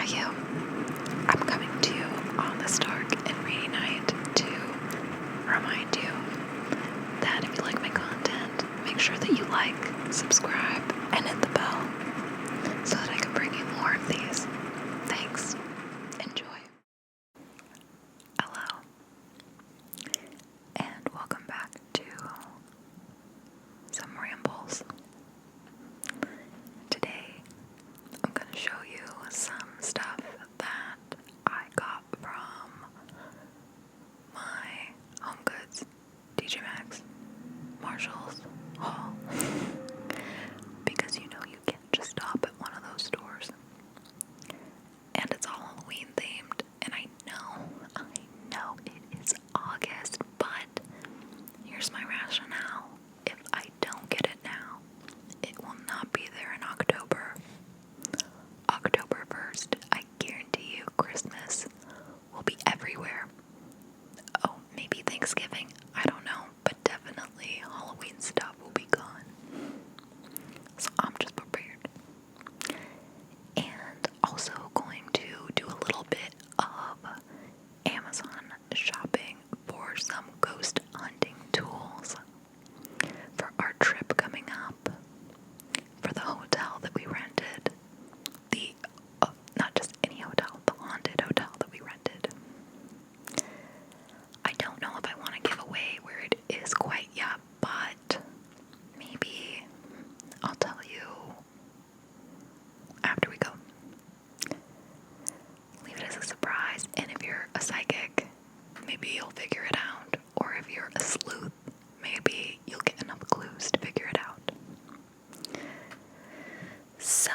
you? I'm coming to you on this dark and rainy night to remind you that if you like my content, make sure that you like, subscribe, and hit the bell so that I can bring you more of these. Thanks. Enjoy. Hello. And welcome back to some rambles. Today, I'm going to show you some stuff that I got from my Home Goods, TJ Maxx, Marshalls, haul. Because you know you can't just stop at one of those stores. And it's all Halloween themed, and I know it is August, but here's my rationale. If I don't get it now, it will not be there in October. October 1st, I guarantee you Christmas will be everywhere. Oh, maybe Thanksgiving, I don't know, but definitely Halloween stuff will be gone. So I'm just prepared. And also going to do a little bit of Amazon shopping for some ghost hunting tools for our trip coming up, for the hotel that we rented, not just any hotel, the haunted hotel that we rented. I don't know if I want to give away where it is quite yet, but maybe I'll tell you after we go. Leave it as a surprise, and if you're a psychic, maybe you'll figure it out, or if you're a sleuth, maybe you'll get enough clues to figure it out. So,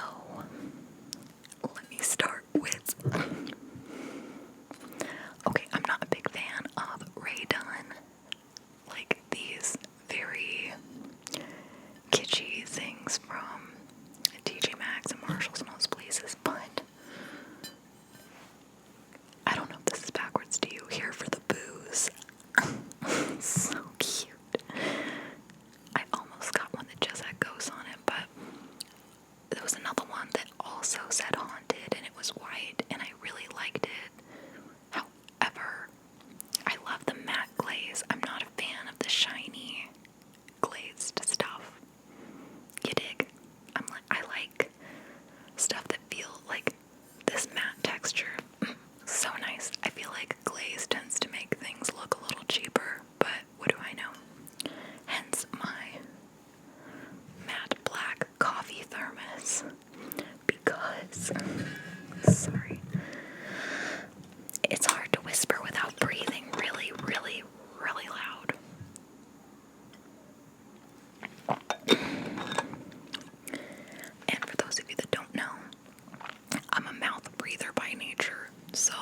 let me start with, okay, I'm not a big fan of Ray Dunn, like these very kitschy things from TJ Maxx and Marshalls and those places, but I don't know if this is backwards to you. Here for the booze. So cute. I almost got one that just had ghosts on it, but there was another one that also said haunted, and it was white, and I really liked it. However, I love the matte glaze. I'm not a fan of the shiny glazed stuff. You dig? I like stuff that feel like this matte texture. So nice. I feel like glaze tends to make things look a little cheaper, but what do I know? Hence my matte black coffee thermos. Because, sorry, it's hard to whisper without breathing really, really, really loud. And for those of you that don't know, I'm a mouth breather by nature, so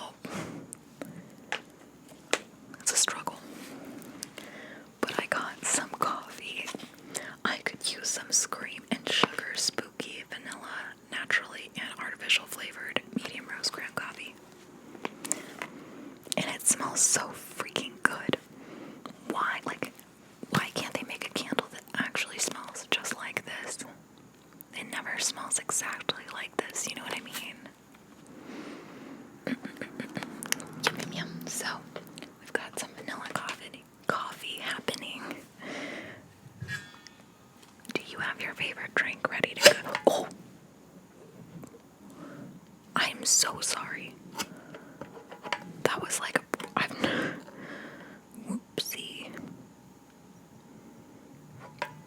it's a struggle. But I got some coffee. I could use some Scream and Sugar spooky vanilla, naturally and artificial flavored medium roast ground coffee. And it smells so freaking good. Why can't they make a candle that actually smells just like this? It never smells exactly like this, you know what I mean? Yum, yum, yum. So, we've got some vanilla coffee happening. Do you have your favorite drink ready to go? Oh! I'm so sorry. That was like whoopsie.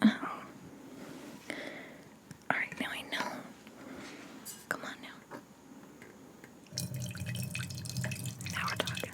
Oh. Alright, now I know. Come on now. Now we're talking.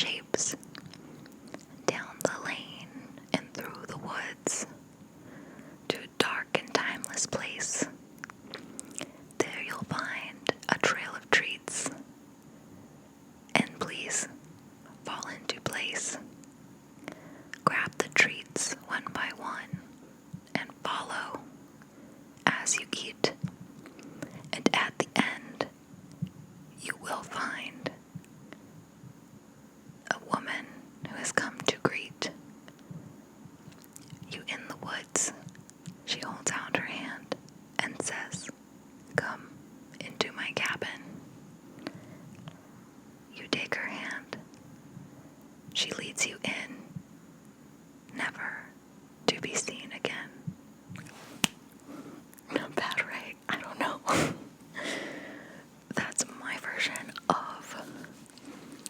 shapes, down the lane and through the woods, to a dark and timeless place. There you'll find a trail of treats, and please fall into place. Grab the treats one by one and follow as you eat, and at the end you will find a woman who has come to greet you in the woods. She holds out her hand and says, "Come into my cabin." You take her hand. She leads you in, never to be seen again. Not bad, right? I don't know. That's my version of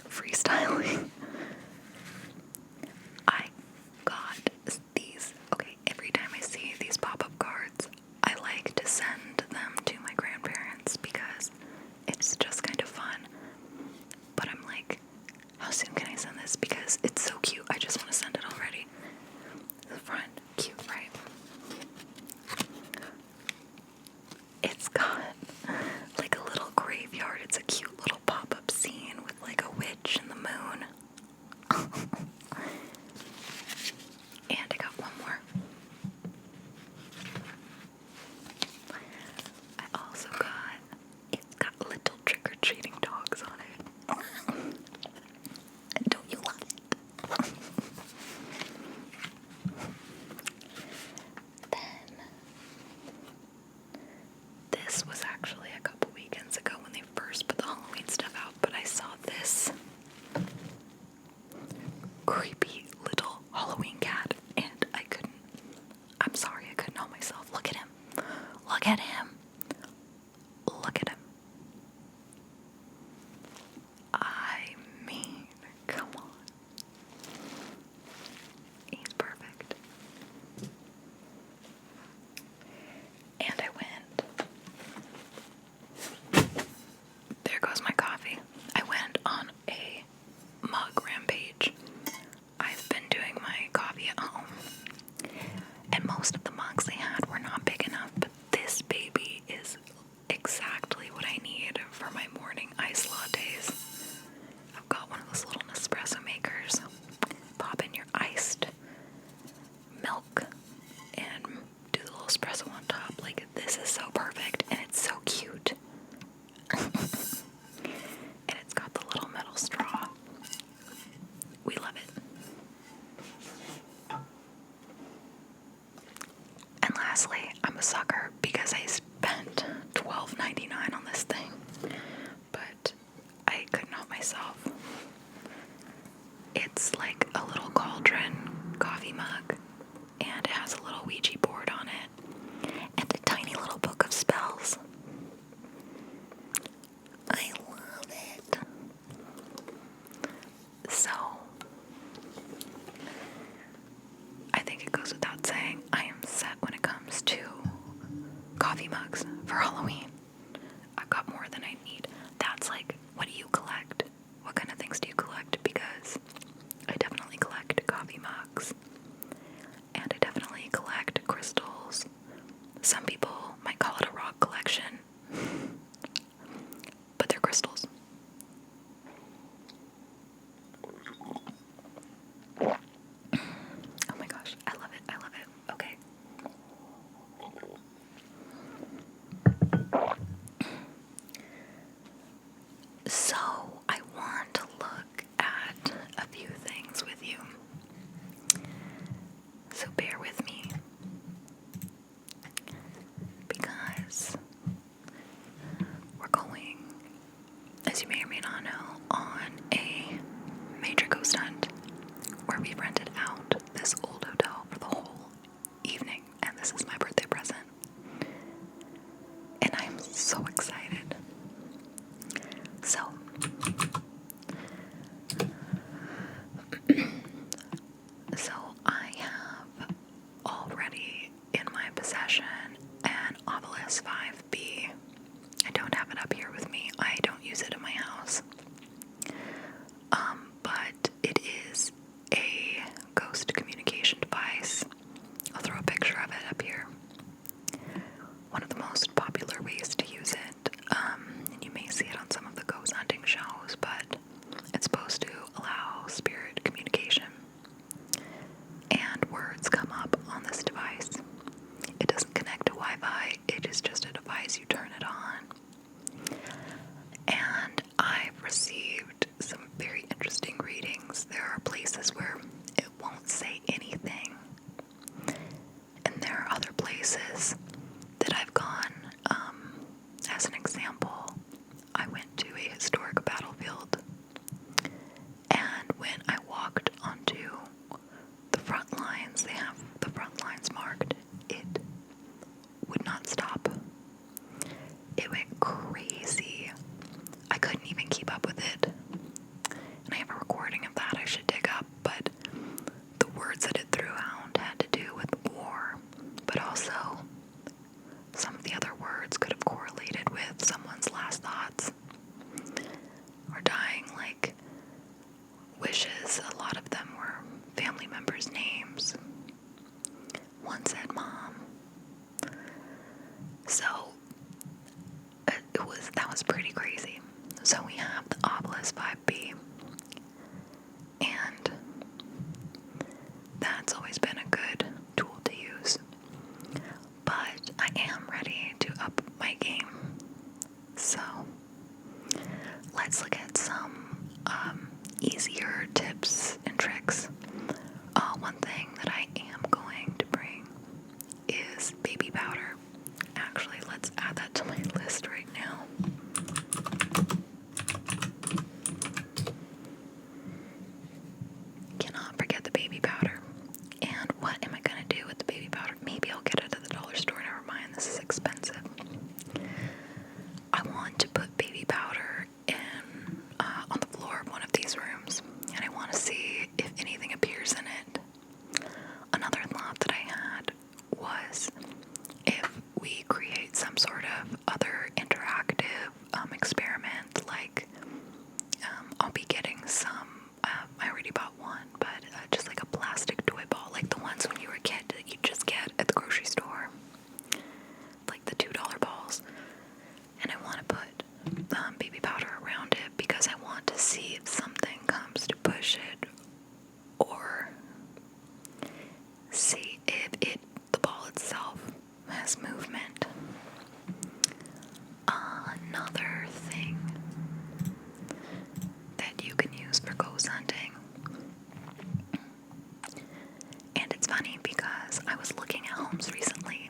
freestyling. I got these. Okay, every time I see these pop-up cards, I like to send them to my grandparents because it's just kind of fun. But I'm like, how soon can I send this? Because it's so cute. I just want to send it already. The front, cute, right? It's got like a little graveyard. It's a cute little pop-up scene with like a witch and the moon. And I got one more. I also got, it's got little trick-or-treating dogs on it. Don't you love it? Then, this was actually a couple weekends ago when they first put the Halloween stuff out, but I saw this creepy little Halloween cat, and I'm sorry, I couldn't help myself. Look at him. Look at him. Look at him. I mean, come on. He's perfect. And I went. There goes my coffee. I went on a mug rampage. I've been doing my coffee at home. And most of the mugs they had were not big enough, but this baby is exactly what I need for my morning iced lattes. I've got one of those little Nespresso makers. Pop in your iced milk and do the little espresso on top. Like, this is so perfect, and it's so cute. And it's got the little metal straw. We love it. And lastly, I'm a sucker because I spent $12.99 on this thing, but I couldn't help myself. It's like a little cauldron coffee mug, and it has a little Ouija board on it, and a tiny little book of spells. I love it. So, I think it goes without saying, I am set when it comes to coffee mugs for Halloween. I've got more than I need. That's like, what do you collect? What kind of things do you collect? Because I definitely collect coffee mugs. And I definitely collect crystals. Some people might call it a rock collection. But they're crystals. Oh my gosh, I love it, I love it. Okay. So, I want to look at a few things with you. So bear with me. Because we're going, as you may or may not know, on a major ghost hunt where we rented out this old hotel for the whole evening, and this is my birthday present. And I'm so excited. So, I have already in my possession an Ovilus 5B. I don't have it up here with me. I don't use it in my house. But because a lot of them were family members' names. One said mom. So that was pretty crazy. So we have the obelisk 5B, and that's always been a good tool to use. But I am ready to up my game. So let's look at some easier tips and tricks. One thing that I am going to bring is baby powder. Actually, let's add that to my list right now. Cannot forget the baby powder. And what am I going to do with the baby powder? Maybe I'll get it at the dollar store. Never mind, this is expensive. I want to put baby powder in on the floor of one of these rooms, and I want to see if anything appears in it. Another thought that I had was if we create some sort of other interactive experiment, like I'll be getting some, I already bought one, but just like a plastic toy ball, like the ones when you were a kid that you just get at the grocery store, like the $2 balls. And I want to put baby powder around it because I want to see if something comes to push it, or see if the ball itself has movement. Another thing that you can use for ghost hunting, and it's funny because I was looking at homes recently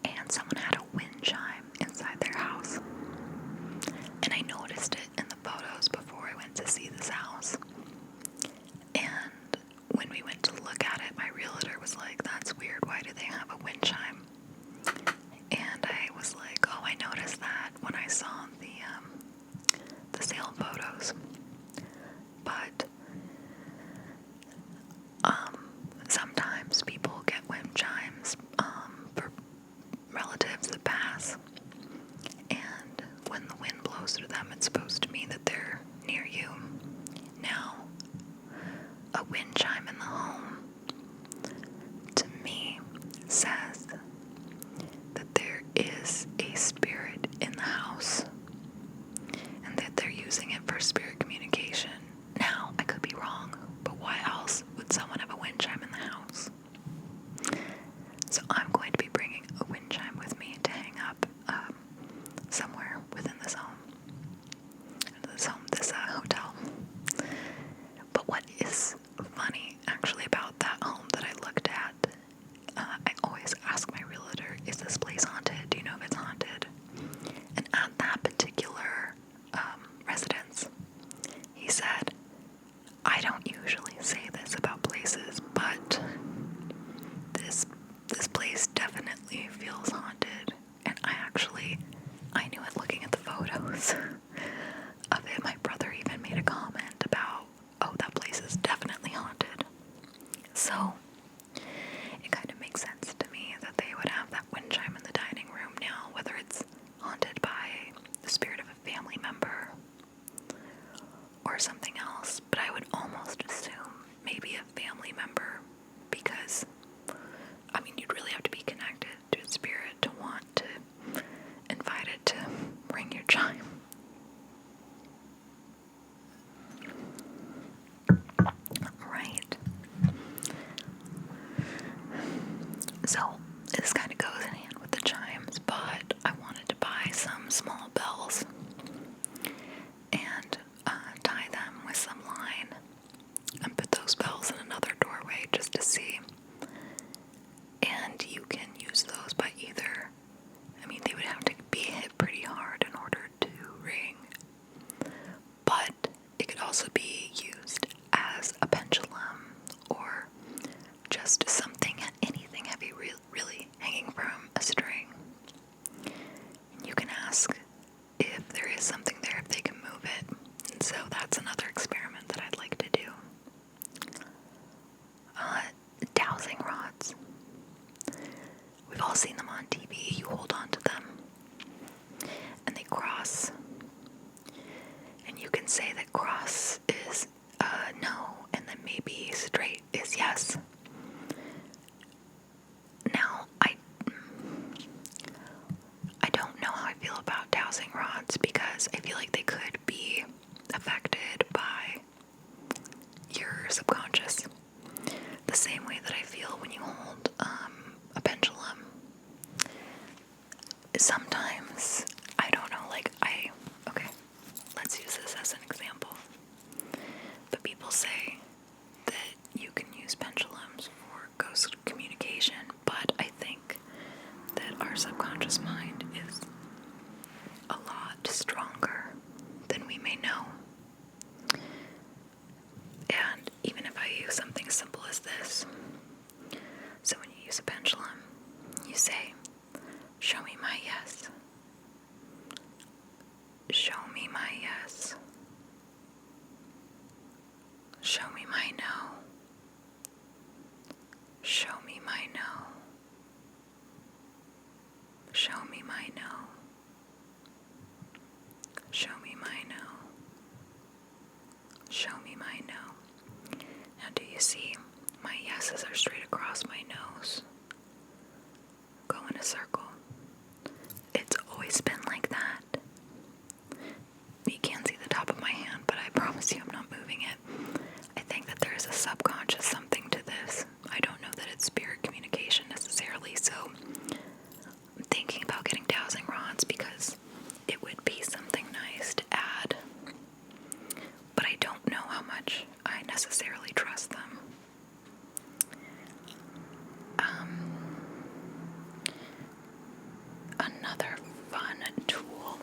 and someone had a wind chime inside their house, and I noticed it in the photos before I went to see this house. And when we went to look at it, my realtor was like, that's weird, why do they have a wind chime? And I was like, oh, I noticed that when I saw the sale photos. But sometimes people get wind chimes for relatives that pass, and when the wind blows through them, it's supposed to mean that they're near you. Now, a wind chime in the home, to me, says that there is a spirit in the house, and that they're using it for spirit communication. Now, I could be wrong, but why else would someone have a wind chime in the house? So I'm going to be bringing a wind chime with me to hang up somewhere within this home. This hotel. But what is funny, actually, about that home that I looked at, I always ask my realtor, is this place haunted? Do you know if it's haunted? And at that particular residence, he said, I don't usually say this about places, but this place definitely feels haunted. And I knew it looking at the photos of it. My brother even made a comment about, oh, that place is definitely haunted. So it kind of makes sense to me that they would have that wind chime in the dining room now, whether it's haunted by the spirit of a family member or something else. But I would almost assume maybe a family member, because I mean, you'd really have to be connected to a spirit to want to invite it to ring your chime. Right. So this kind of goes in hand with the chimes, but I wanted to buy some small bells and tie them with some line and put those bells in another doorway just to see. And you can use those by either, I mean, they would have to be hit pretty hard in order to ring, but it could also be used as a pendulum or just something, anything heavy, really hanging from a string. You can ask if there is something there, if they can move it. And so that's another experiment that I'd like to do. Dowsing rods. We've all seen them on TV. You hold on to them and they cross. And you can say that cross is subconscious. The same way that I feel when you hold a pendulum. Sometimes, I don't know, okay, let's use this as an example. But people say that you can use pendulums for ghost communication, but I think that our subconscious mind is a lot stronger than we may know. And even if I use something as simple as this, so when you use a pendulum, you say, "Show me my yes. Show me my yes. Show me my no. Show me my no. Show me my no. Show me my no. Show me my no." Now do you see my yeses are straight across my nose? Go in a circle. It's always been like that. You can't see the top of my hand, but I promise you I'm not moving it. I think that there is a subconscious something to this. I don't know that it's spirit communication necessarily, so I'm thinking about getting dowsing rods because it would be something nice to add. But I don't know how much I necessarily trust them. Another fun tool,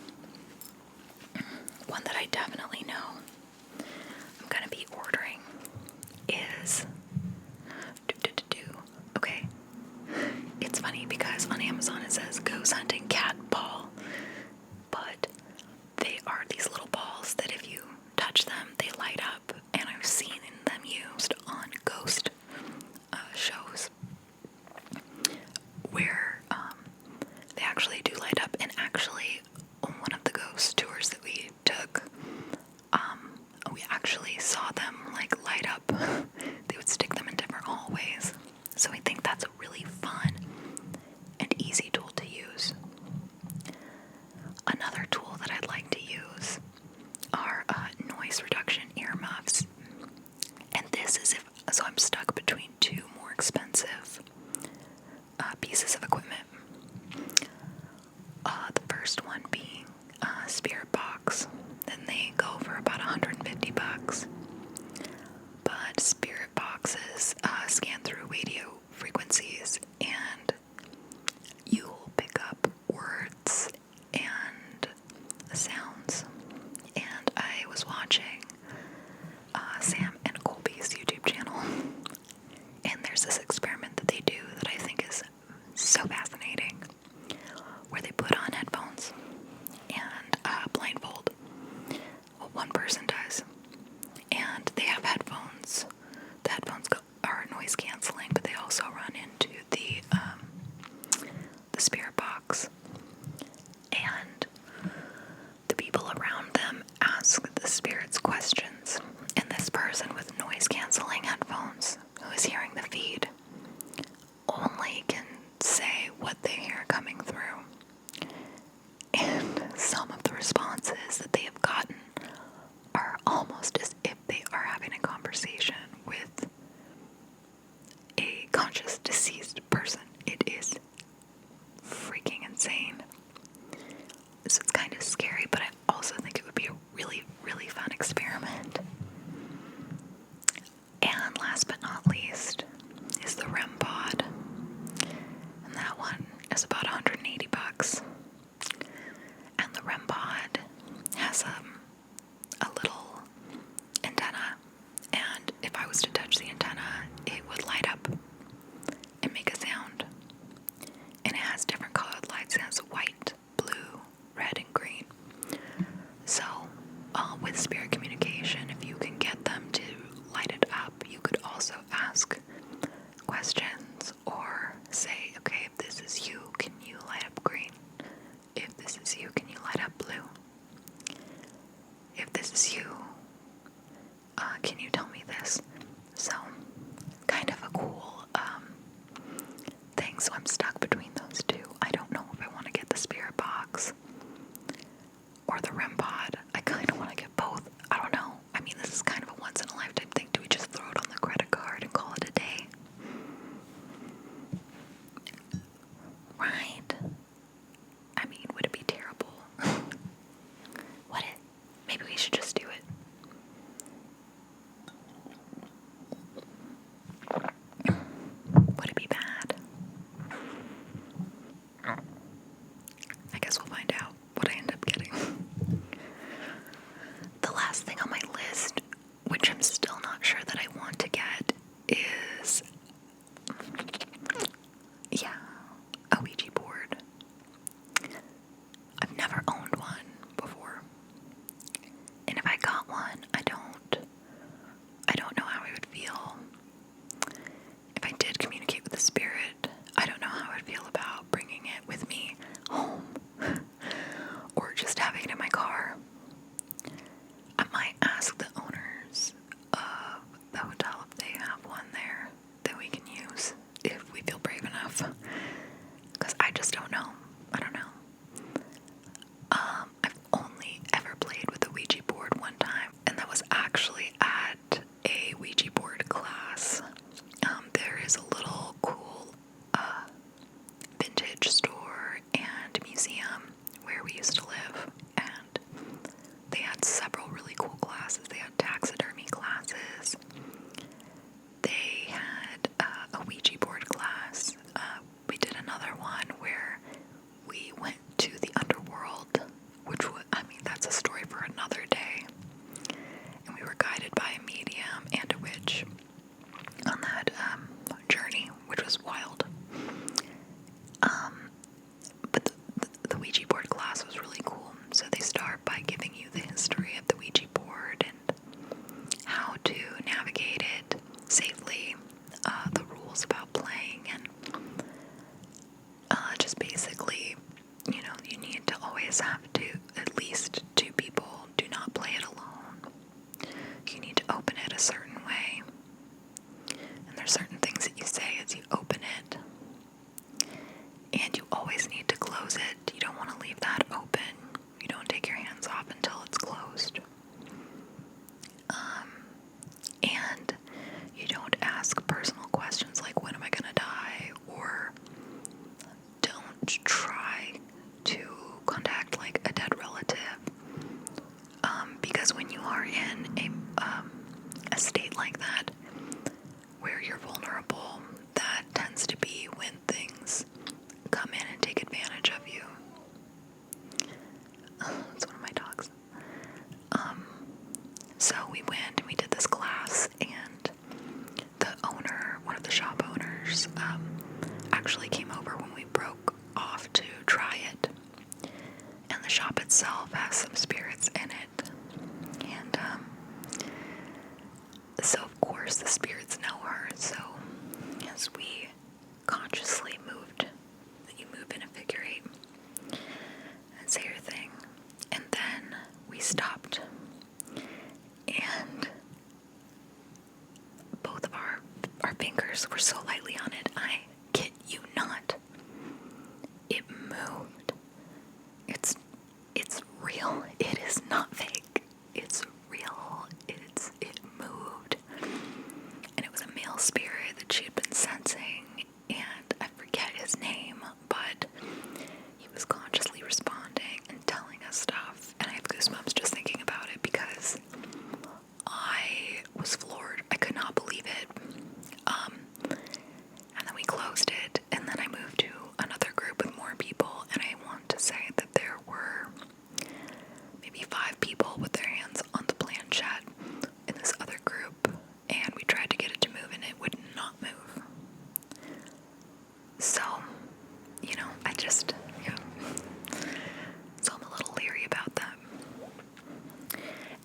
one that I definitely know I'm going to be ordering is, okay, it's funny because on Amazon it says ghost hunting cat ball, but they are these little balls that if you touch them, they light up, and I've seen them used on ghost shows where they actually do light up. And actually, on one of the ghost tours that we took, we actually saw them light up. They would stick them in different hallways. So I think that's a really fun and easy tool to use. Another tool that I'd like to use are noise reduction earmuffs. And this is so I'm stuck between two more expensive pieces of equipment. The first one being Spirit Box. Then they go for about $150. But Spirit Boxes scan through radio frequencies, and you'll pick up words and sounds. And I was watching Sam and Colby's YouTube channel, and there's this experiment that they do that I think is so fascinating, where they put on headphones and blindfold. Well, one person does, and they have headphones. The headphones are noise canceling, but they also run into the Spirit Box, and the people around them ask the spirits questions, and this person with noise canceling headphones who is hearing the feed only can say what they hear coming through. And some of the responses that they have gotten are almost as if they are having a conversation with a conscious deceased person. It is freaking insane. So it's kind of scary, but I also think it would be a really, really fun experiment. And last but not least is the REM pod. And that one is about $180. And the REM pod has a little antenna, and if I was to touch the antenna, it would light up and make a sound. And it has different colored lights. It has white, blue, red, and green. So with spirit communication, if you can get them to light it up, you could also to navigate it safely, the rules about playing, and just basically, you need to always have at least two people. Do not play it alone. You need to open it a certain way. And there's certain things that you say as you open it. And you always need to close it. You don't want to leave that open. You don't take your hands off until it's closed. And you don't ask personal questions like, when am I gonna die? Or don't try to contact like a dead relative. Because when you are in a state like that, where you're vulnerable, that tends to be when things come in and take advantage of you. It's one of my dogs. So we went and we did this class, and the owner, one of the shop owners, actually came over when we broke off to try it. And the shop itself has some spirits in it. And so of course the spirits know her. So as we consciously moved, you move in a figure 8 and say your thing. And then we stopped, and both of our fingers were so lightly on it, I kid you not, it moved. It's real. It is not fake. It's real. It moved. And it was a male spirit that she had been sensing, and I forget his name, but he was consciously responding and telling us stuff. And I have goosebumps just thinking about it because I was floored. I could not believe it. And then we closed it, and then I moved to another group with more people, and I want to say that there were maybe 5 people with their hands on the planchette in this other group, and we tried to get it to move, and it would not move. So, I just, so I'm a little leery about that.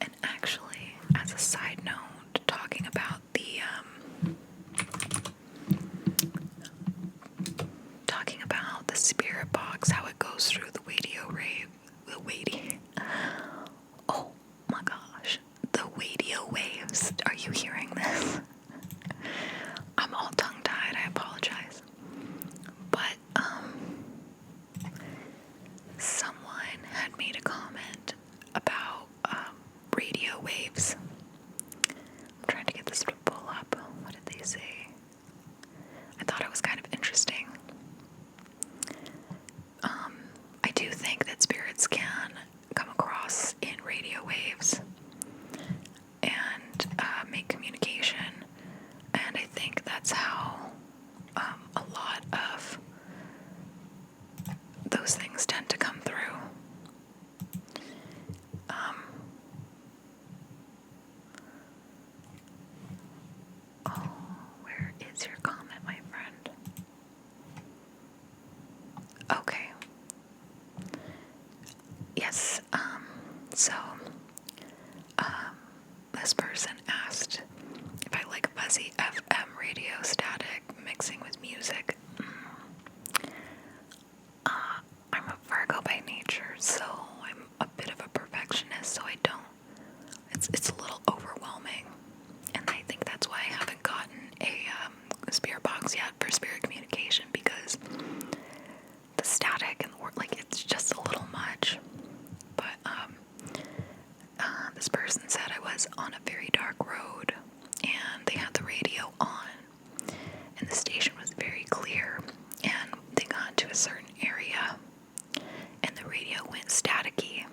And actually, as a side note, talking about the spirit box, how it goes through the oh my gosh, the radio waves. Are you hearing this? I'm all tongue-tied, I apologize. But, someone had made a comment about, radio waves. I'm trying to get this to pull up. What did they say? I thought it was kind of interesting. I do think that spirits can come across in radio waves and make communication, and I think that's how a lot of those things tend to come through. Where is your comment, my friend? Okay. Yes, so, this person asked if I like fuzzy FM radio static mixing with music. I'm a Virgo by nature, so I'm a bit of a perfectionist, so I don't, it's a little overwhelming, and I think that's why I haven't gotten a spirit box yet for spirit communication, because the static and the word, like, it's just a little much. But this person said I was on a very dark road, and they had the radio on, and the station was very clear, and they got to a certain area, and the radio went staticky.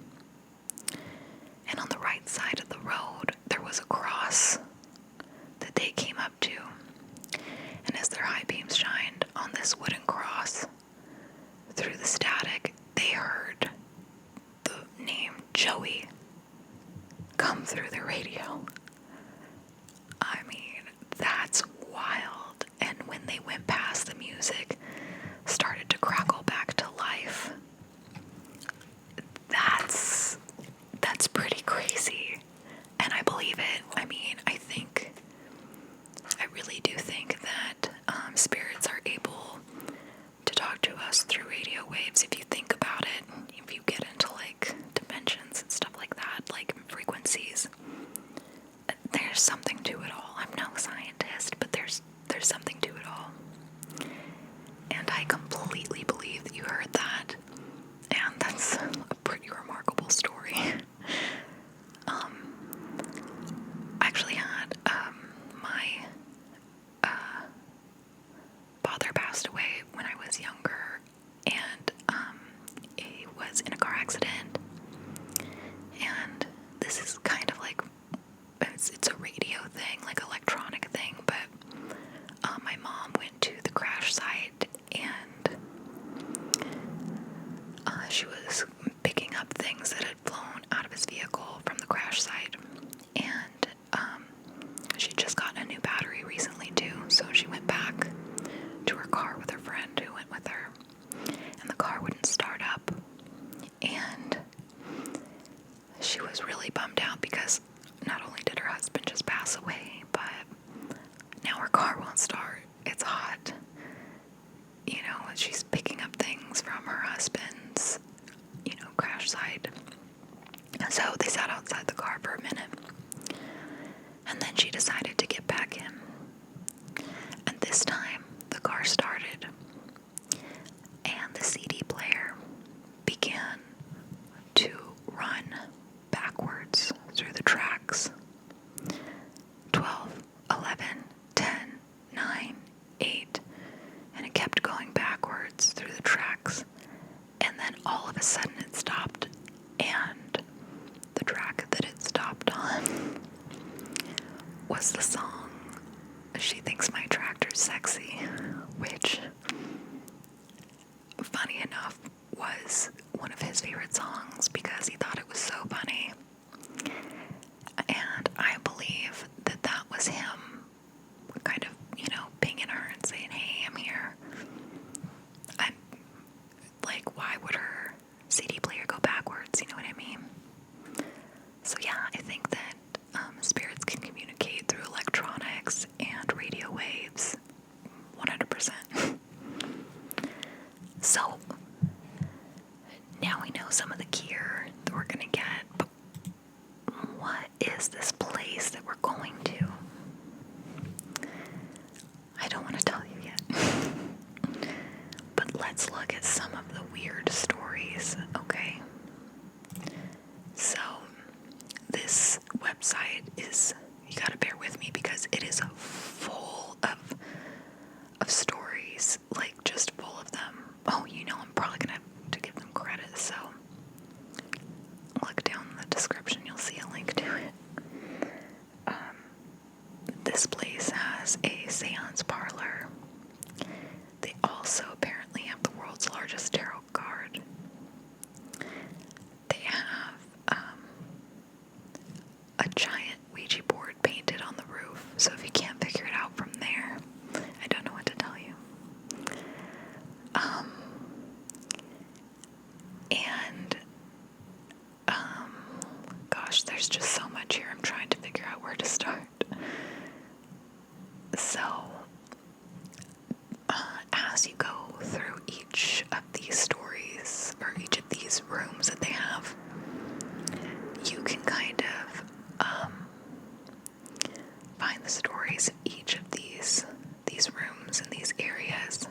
And on the right side of the road, there was a cross that they came up to. And as they're her car won't start. It's hot. She's picking up things from her husband's, crash site. So they sat outside the car for a minute. And then she decided to get back in. And this time, the car started. And the CD player began to run backwards through the tracks. 12, 11, 10, 9, 8. And it kept going backwards through the tracks. And then all of a sudden it stopped. And the track that it stopped on was the song She Thinks My Tractor's Sexy, which, funny enough, was one of his favorite songs because he thought it was so funny. And I believe that that was him kind of, pinging her and saying, hey, I'm here. I'm like, why would her CD player go backwards? You know what I mean? So yeah, I think that spirits can communicate through electronics and radio waves 100%. So now we know some of the gear that we're gonna get, but what is this place that we're going to? I don't want to tell you yet. But let's look at some of the weird stories, okay? So this website is, you gotta bear with me because it is full of stories, like just full of them. Oh, I'm probably gonna have to give them credit, so look down in the description, you'll see a link to it. This place has a seance parlor. They also apparently have the world's largest tarot card. They have a giant Ouija board painted on the roof, so if you can't figure it out from there, I don't know what to tell you. Gosh, there's just so much here. I'm trying to figure out where to start. So, as you go through each of these stories, or each of these rooms that they have, you can kind of find the stories of each of these rooms and these areas.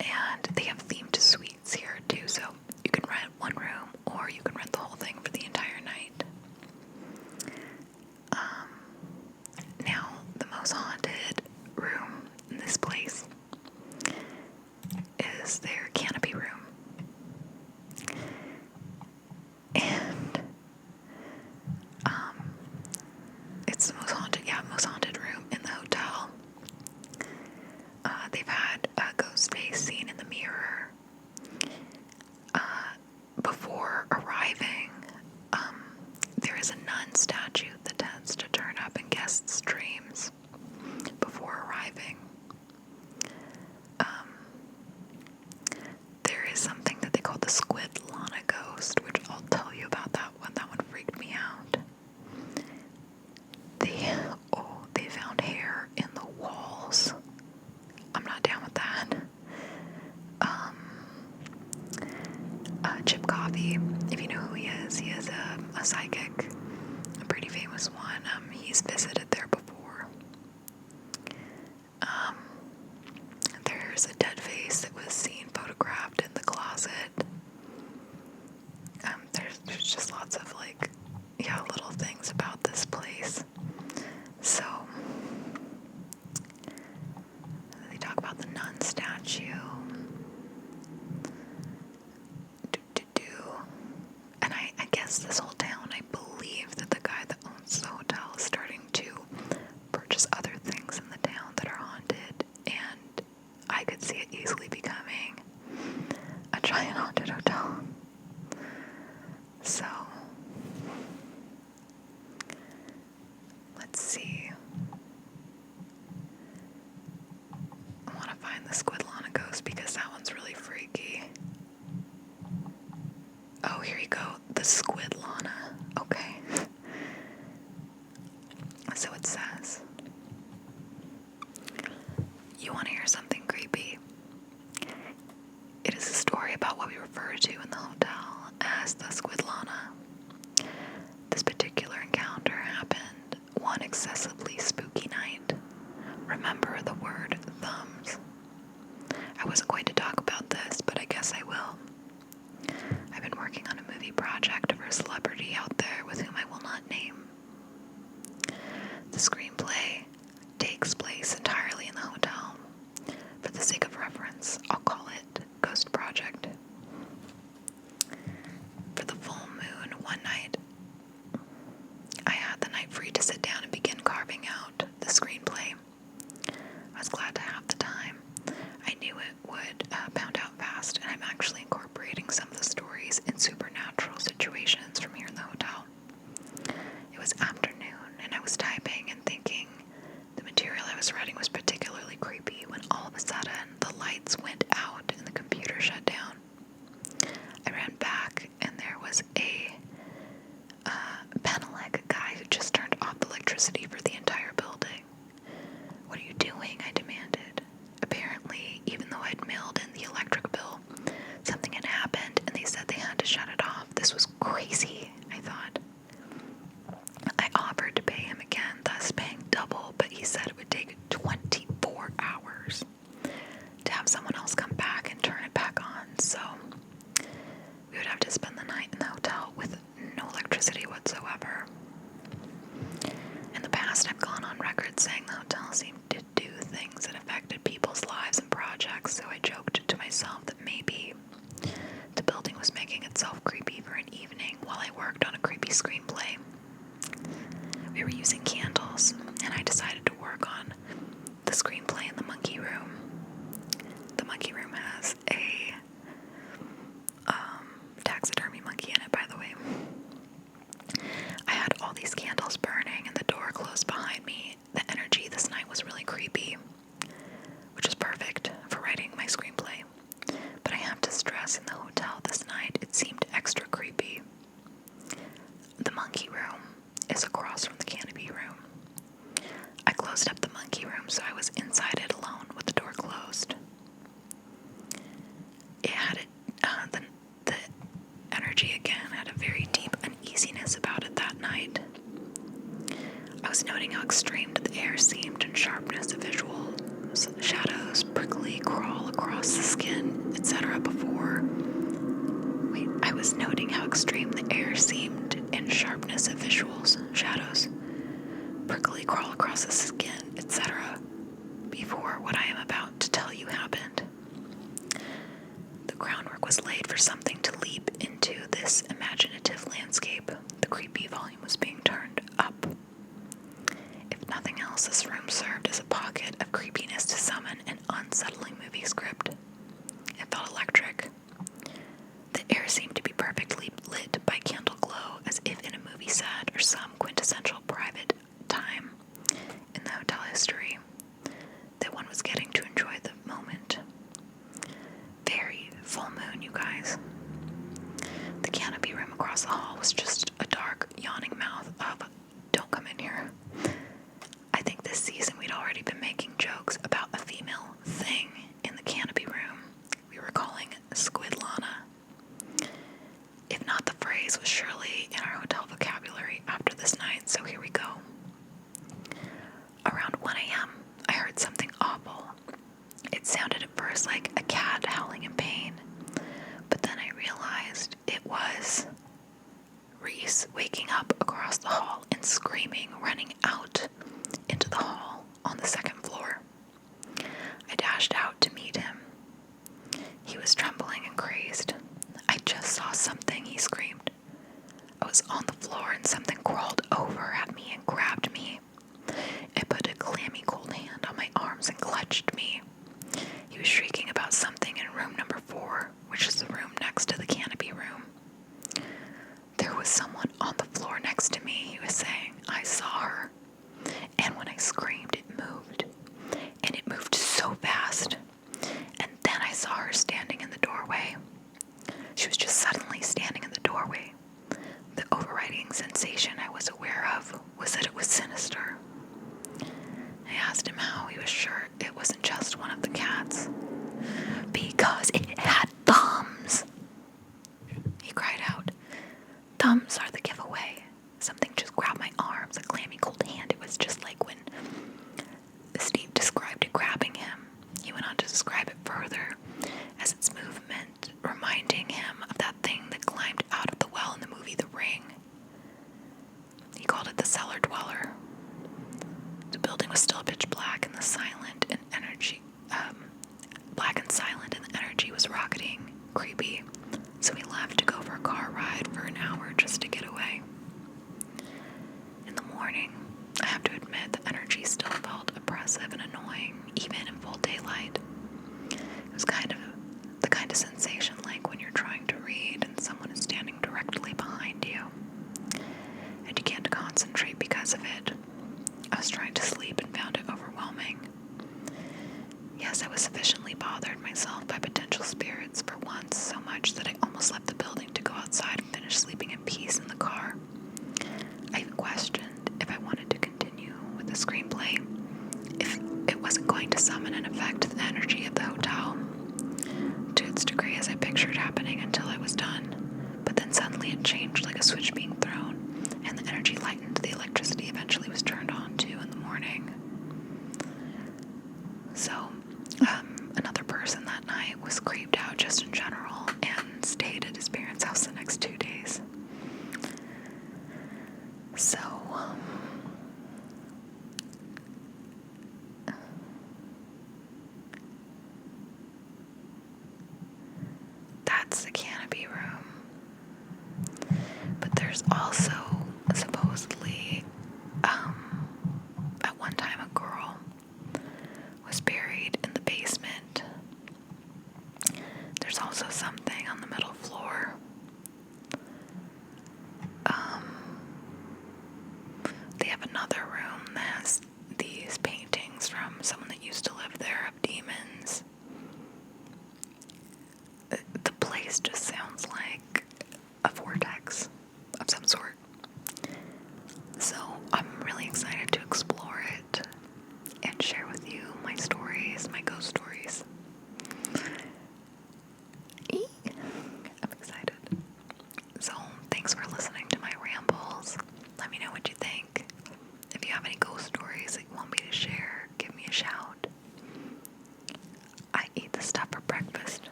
And they have themed suites here too, so you can rent one room or you can rent the whole thing for the entire night. Now, the most haunted room in this place is their canopy room. And it's the most haunted room in the hotel. They've had a ghost face seen in the mirror. Before arriving, there is a nun statue that tends to turn up in guests' dreams before arriving. There is something that they call the Squid Lana ghost, which I'll tell you about that one. That one freaked me out. They found hair in the walls. I'm not down with that. Chip Coffee, if you know who he is a psychic, a pretty famous one. He's visited there before. There's a dead face that was seen photographed in the closet. There's just lots of little things about this place. So they talk about the nun statue. And I guess this whole town, I believe that the guy that owns the hotel is starting to purchase other things in the town that are haunted, and I could see it easily becoming a giant haunted hotel. So, let's see. I want to find the Squid Lana ghost because that one's really freaky. Oh, here you go. The Squid Lana. Okay. So it says, you want to hear something creepy? It is a story about what we refer to in the hotel as the Squidlana. This particular encounter happened one excessively spooky night. Remember the word thumbs. I wasn't going to talk about this, but I guess I will. I've been working on a movie project for a celebrity out there with whom I will not name. The screenplay takes place entirely in the hotel. For the sake of reference, I'll call it Ghost Project. For the full moon one night, I had the night free to sit down and begin carving out the screenplay. I was glad to have the time. I knew it would pound out fast, and I'm actually incorporating some of the stories in supernatural situations from here in the hotel. It was afternoon, and I was typing and thinking the material I was writing was particularly creepy when all of a sudden the lights went out and the computer shut down. I ran back, and there was a Penelec guy who just turned off the electricity for the entire building. "What are you doing?" I demanded. Apparently, even though I'd mailed in the electric bill, something had happened and they said they had to shut it off. This was crazy, I thought. I offered to pay him again, thus paying double, but he said it would take 24 hours to have someone else come back and turn it back on, so we would have to spend the night in the hotel with no electricity whatsoever. In the past, I've gone on record saying the hotel seemed to do things that affected people's lives and projects, so I joked to myself that maybe the building was making itself creepy for an evening while I worked on a creepy screenplay. We were using candles, and I decided to work on the screenplay in the monkey room. The monkey room has a taxidermy monkey in it, by the way. I had all these candles burning and the door closed behind me. The energy this night was really creepy, which is perfect for writing my screenplay. But I have to stress, in the hotel this night, it seemed extra creepy. The monkey room is across from the canopy room. I closed up the monkey room, so I was inside it alone with the door closed. It had the energy again had a very deep uneasiness about it that night. I was noting how extreme the air seemed and sharpness of visuals, shadows, prickly crawl across the skin, etc. I was noting how extreme the air seemed in sharpness of visuals, shadows, prickly crawl across the skin, etc. before what I am about to tell you happened. The groundwork was laid for something to leap into this imaginative landscape. The creepy volume was being turned up. If nothing else, this room served as a pocket of creepiness to summon an unsettling movie script. It felt electric. The air seemed to be perfectly lit by candle glow, as if in a movie set or some quintessential private time in the hotel history that one was getting to enjoy the moment. Very full moon, you guys. The canopy room across the hall was just a dark, yawning mouth of, "Don't come in here." I think this season we'd already been making jokes about a female thing in the canopy room we were calling Squidlana. If not, the phrase was surely in our hotel vocabulary after this night, so here we go. Around 1 a.m., I heard something awful. It sounded at first like a cat howling in pain, but then I realized it was Reese waking up across the hall and screaming, running out into the hall on the second floor. oppressive and annoying, even in full daylight. It was kind of the kind of sensation like when you're trying to read and someone is standing directly behind you, and you can't concentrate because of it. I was trying to sleep and found it overwhelming. Yes, I was sufficiently bothered myself by potential spirits for once, so much that I almost left the building to go outside and finish sleeping in peace in the car. I even questioned if I wanted to continue with the screenplay, if it wasn't going to summon and affect the energy of the hotel to its degree as I pictured happening until I was done. But then suddenly it changed like a switch being thrown, and the energy lightened. The electricity eventually was turned on too in the morning. So, another person that night was creeped out just in general and stayed at his parents' house the next 2 days. So, that's the